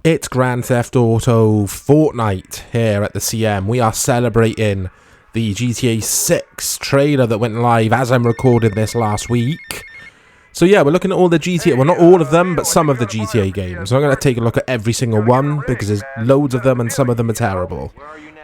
It's Grand Theft Auto Fortnight here at the CM. We are celebrating the GTA 6 trailer that went live as I'm recording this last week. So yeah, we're looking at all the GTA, well not all of them, but some of the GTA games. So I'm going to take a look at every single one because there's loads of them and some of them are terrible.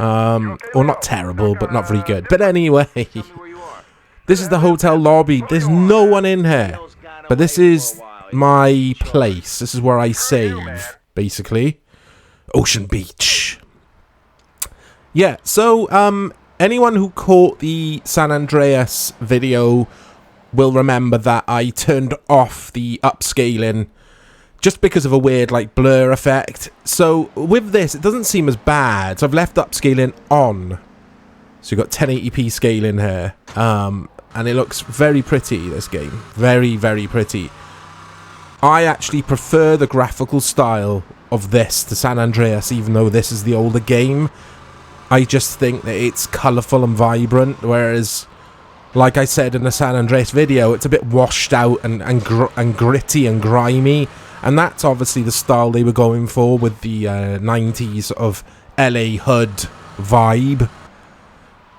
Or not terrible, but not very good. But anyway, this is the hotel lobby. There's no one in here, but this is my place. This is where I save. Basically, Ocean Beach. Yeah, so anyone who caught the San Andreas video will remember that I turned off the upscaling just because of a weird like blur effect. So with this, it doesn't seem as bad. So I've left upscaling on. So you've got 1080p scaling here, and it looks very pretty. This game, very, very pretty. I actually prefer the graphical style of this to San Andreas, even though this is the older game. I just think that it's colourful and vibrant, whereas, like I said in the San Andreas video, it's a bit washed out and gritty and grimy, and that's obviously the style they were going for with the 90s of LA hood vibe.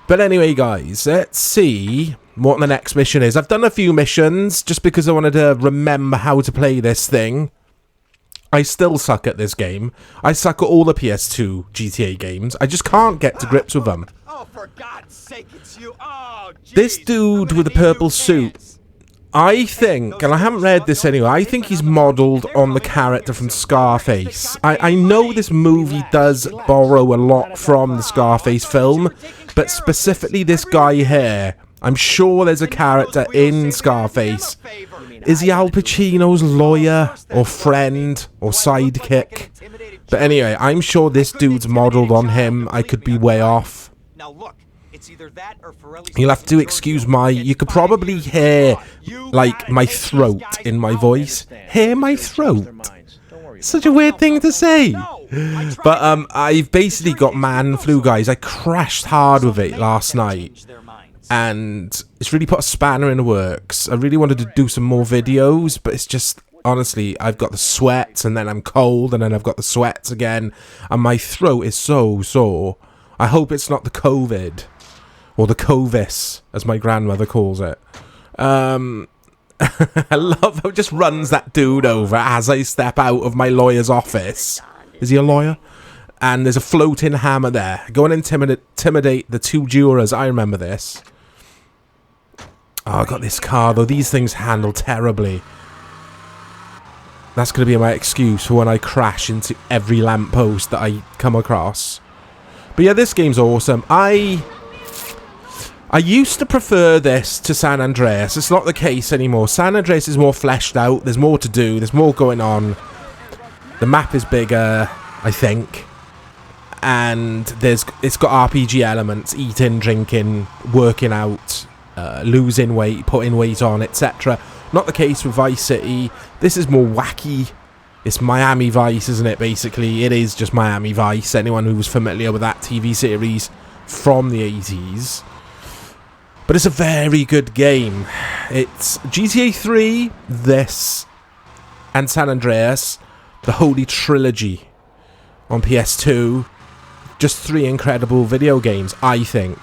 But anyway, guys, let's see what the next mission is. I've done a few missions just because I wanted to remember how to play this thing. I still suck at this game. I suck at all the PS2 GTA games. I just can't get to grips with them. Oh, for God's sake, it's you. Oh, geez. This dude with the purple suit, I think, and I haven't read this anyway, I think he's modelled on the character from Scarface. I know this movie does borrow a lot from the Scarface film, but specifically this guy here, I'm sure there's a character in Scarface. Is he Al Pacino's lawyer, or friend, or sidekick? But anyway, I'm sure this dude's modelled on him. I could be way off. You'll have to excuse my... You could probably hear, like, my throat in my voice. Hear my throat? Such a weird thing to say. But I've basically got man flu, guys. I crashed hard with it last night, and it's really put a spanner in the works. I really wanted to do some more videos, but it's just, honestly, I've got the sweats, and then I'm cold, and then I've got the sweats again, and my throat is so sore. I hope it's not the COVID, or the Covis, as my grandmother calls it. I love how it just runs that dude over as I step out of my lawyer's office. Is he a lawyer? And there's a floating hammer there. Go and intimidate the two jurors. I remember this. Oh, I got this car, though. These things handle terribly. That's going to be my excuse for when I crash into every lamppost that I come across. But yeah, this game's awesome. I used to prefer this to San Andreas. It's not the case anymore. San Andreas is more fleshed out. There's more to do. There's more going on. The map is bigger, I think. And it's got RPG elements. Eating, drinking, working out, losing weight, putting weight on, etc. Not the case with Vice City. This is more wacky. It's Miami Vice, isn't it, basically? It is just Miami Vice. Anyone who was familiar with that TV series from the 80s. But it's a very good game. It's GTA 3, this, and San Andreas, the Holy Trilogy on PS2. Just three incredible video games, I think.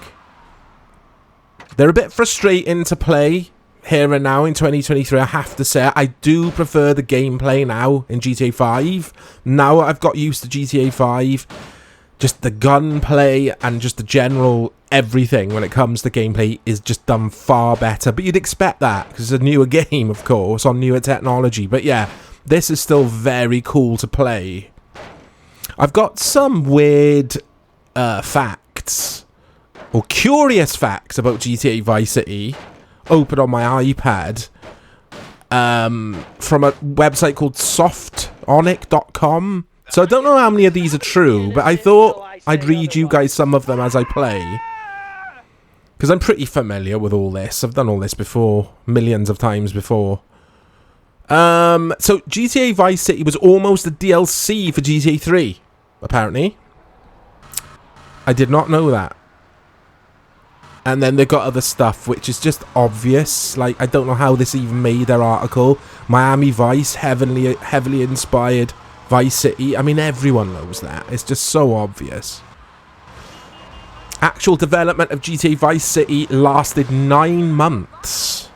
They're a bit frustrating to play here and now in 2023, I have to say. I do prefer the gameplay now in GTA 5. Now I've got used to GTA 5. Just the gunplay and just the general everything when it comes to gameplay is just done far better. But you'd expect that because it's a newer game, of course, on newer technology. But yeah, this is still very cool to play. I've got some weird facts or curious facts about GTA Vice City open on my iPad from a website called softonic.com. So I don't know how many of these are true, but I thought I'd read you guys some of them as I play, because I'm pretty familiar with all this. I've done all this before, millions of times before. So GTA Vice City was almost a DLC for GTA 3, apparently. I did not know that. And then they've got other stuff which is just obvious. Like, I don't know how this even made their article. Miami Vice, heavily inspired Vice City, I mean, everyone knows that. It's just so obvious. Actual development of GTA Vice City lasted 9 months,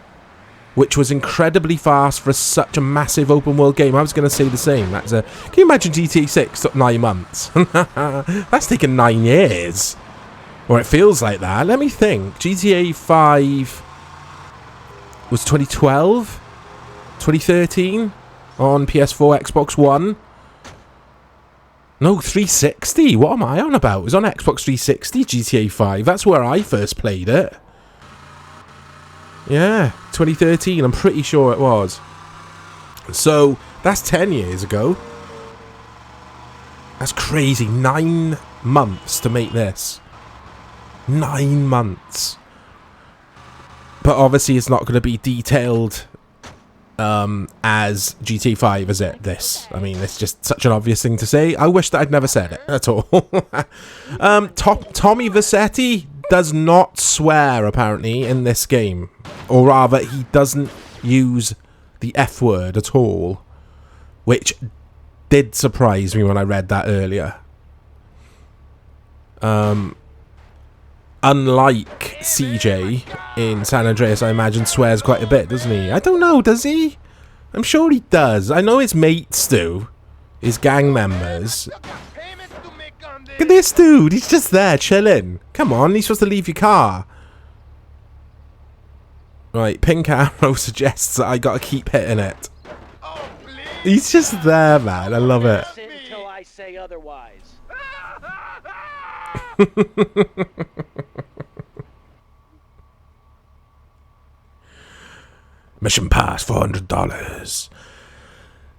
which was incredibly fast for such a massive open world game. I was going to say the same. Can you imagine GTA 6 took 9 months? That's taken 9 years. Or it feels like that. Let me think. GTA 5 was 2012? 2013? On PS4, Xbox One? No, 360. What am I on about? It was on Xbox 360, GTA 5. That's where I first played it. Yeah, 2013. I'm pretty sure it was. So, that's 10 years ago. That's crazy. 9 months to make this. 9 months. But obviously it's not going to be detailed as GTA 5, is it? This. I mean, it's just such an obvious thing to say. I wish that I'd never said it at all. Tommy Vercetti does not swear, apparently, in this game. Or rather, he doesn't use the F word at all. Which did surprise me when I read that earlier. Unlike CJ in San Andreas, I imagine swears quite a bit, doesn't he? I don't know, does he? I'm sure he does. I know his mates do. His gang members. Look at this dude. He's just there chilling. Come on, he's supposed to leave your car. Right, Pink Arrow suggests that I gotta keep hitting it. He's just there, man. I love it. Until I say otherwise. Mission pass, $400.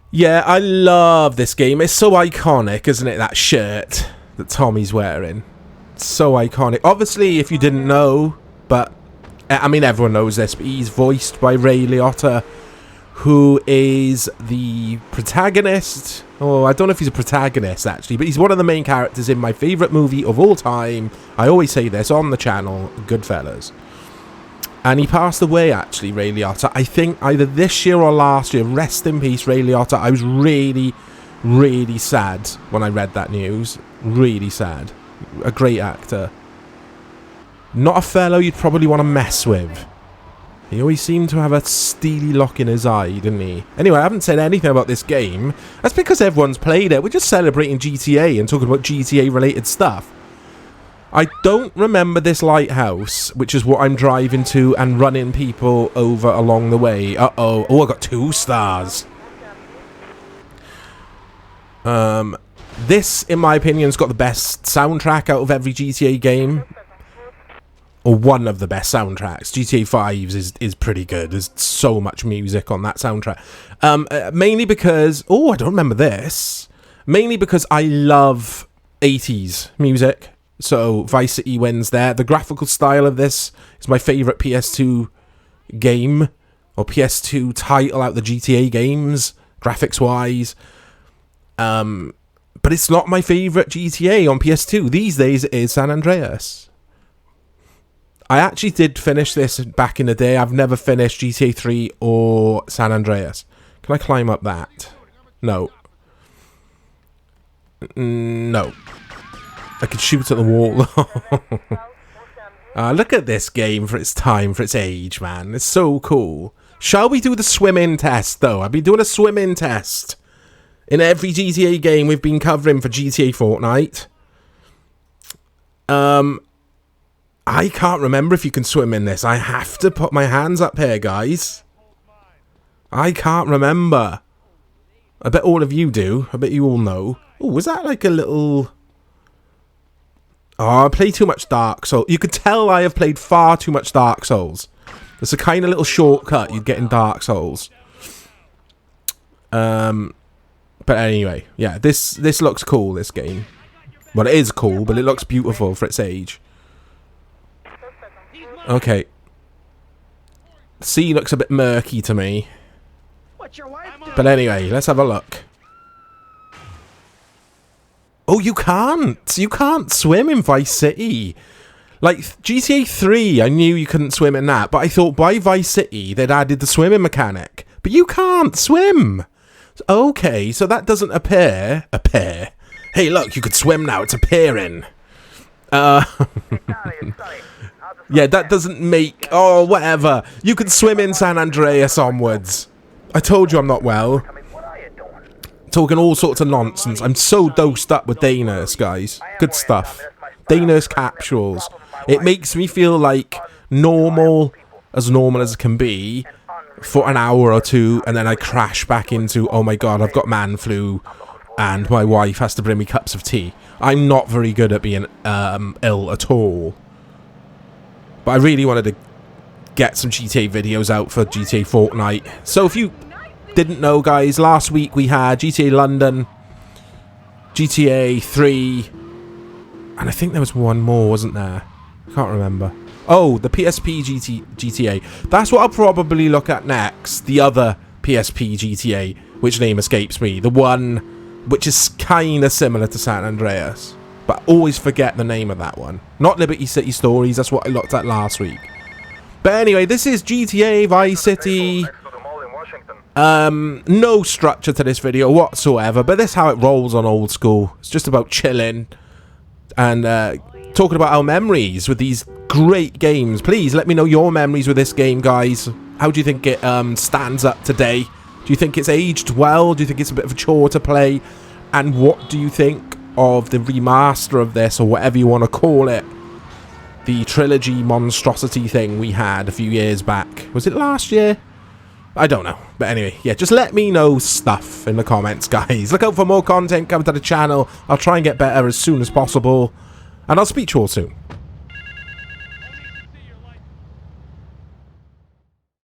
Yeah, I love this game. It's so iconic, isn't it? That shirt that Tommy's wearing. It's so iconic. Obviously, if you didn't know, but I mean, everyone knows this, but he's voiced by Ray Liotta, who is the protagonist. Oh, I don't know if he's a protagonist, actually, but he's one of the main characters in my favourite movie of all time. I always say this on the channel, Goodfellas. And he passed away, actually, Ray Liotta. I think either this year or last year. Rest in peace, Ray Liotta. I was really, really sad when I read that news. Really sad. A great actor. Not a fellow you'd probably want to mess with. He always seemed to have a steely look in his eye, didn't he? Anyway, I haven't said anything about this game. That's because everyone's played it. We're just celebrating GTA and talking about GTA-related stuff. I don't remember this lighthouse, which is what I'm driving to and running people over along the way. Uh-oh. Oh, I got 2 stars. This, in my opinion, has got the best soundtrack out of every GTA game. Or one of the best soundtracks. GTA 5's is pretty good. There's so much music on that soundtrack. Mainly because... Oh, I don't remember this. Mainly because I love 80s music. So Vice City wins there. The graphical style of this is my favourite PS2 game. Or PS2 title out the GTA games. Graphics-wise. But it's not my favourite GTA on PS2. These days it is San Andreas. I actually did finish this back in the day. I've never finished GTA 3 or San Andreas. Can I climb up that? No. No. I could shoot at the wall. Look at this game for its time, for its age, man. It's so cool. Shall we do the swim-in test, though? I've been doing a swim-in test in every GTA game we've been covering for GTA Fortnight. I can't remember if you can swim in this. I have to put my hands up here, guys. I can't remember. I bet all of you do. I bet you all know. Oh, was that like a little... Oh, I play too much Dark Souls. You could tell I have played far too much Dark Souls. It's a kind of little shortcut you'd get in Dark Souls. But anyway, yeah, this looks cool, this game. Well, it is cool, but it looks beautiful for its age. Okay. Sea looks a bit murky to me. But anyway, let's have a look. Oh, you can't! You can't swim in Vice City. Like, GTA 3, I knew you couldn't swim in that, but I thought by Vice City they'd added the swimming mechanic. But you can't swim! Okay, so that doesn't appear. Appear. Hey, look, you could swim now. It's appearing. Yeah, that doesn't make... Oh, whatever. You can swim in San Andreas onwards. I told you I'm not well. Talking all sorts of nonsense. I'm so dosed up with day nurse, guys. Good stuff. Day nurse capsules. It makes me feel like normal as it can be for an hour or two, and then I crash back into, oh my god, I've got man flu, and my wife has to bring me cups of tea. I'm not very good at being ill at all. But I really wanted to get some GTA videos out for GTA Fortnight. So if you didn't know, guys, last week we had GTA London, GTA 3, and I think there was one more, wasn't there? I can't remember. Oh, the PSP GTA. That's what I'll probably look at next. The other PSP GTA, which name escapes me. The one which is kind of similar to San Andreas. But I always forget the name of that one. Not Liberty City Stories, that's what I looked at last week. But anyway, this is GTA Vice City. No structure to this video whatsoever, but this is how it rolls on Old School. It's just about chilling and talking about our memories with these great games. Please let me know your memories with this game, guys. How do you think it stands up today? Do you think it's aged well? Do you think it's a bit of a chore to play? And what do you think of the remaster of this, or whatever you want to call it? The trilogy monstrosity thing we had a few years back. Was it last year? I don't know. But anyway, yeah, just let me know stuff in the comments, guys. Look out for more content coming to the channel. I'll try and get better as soon as possible. And I'll speak to you all soon.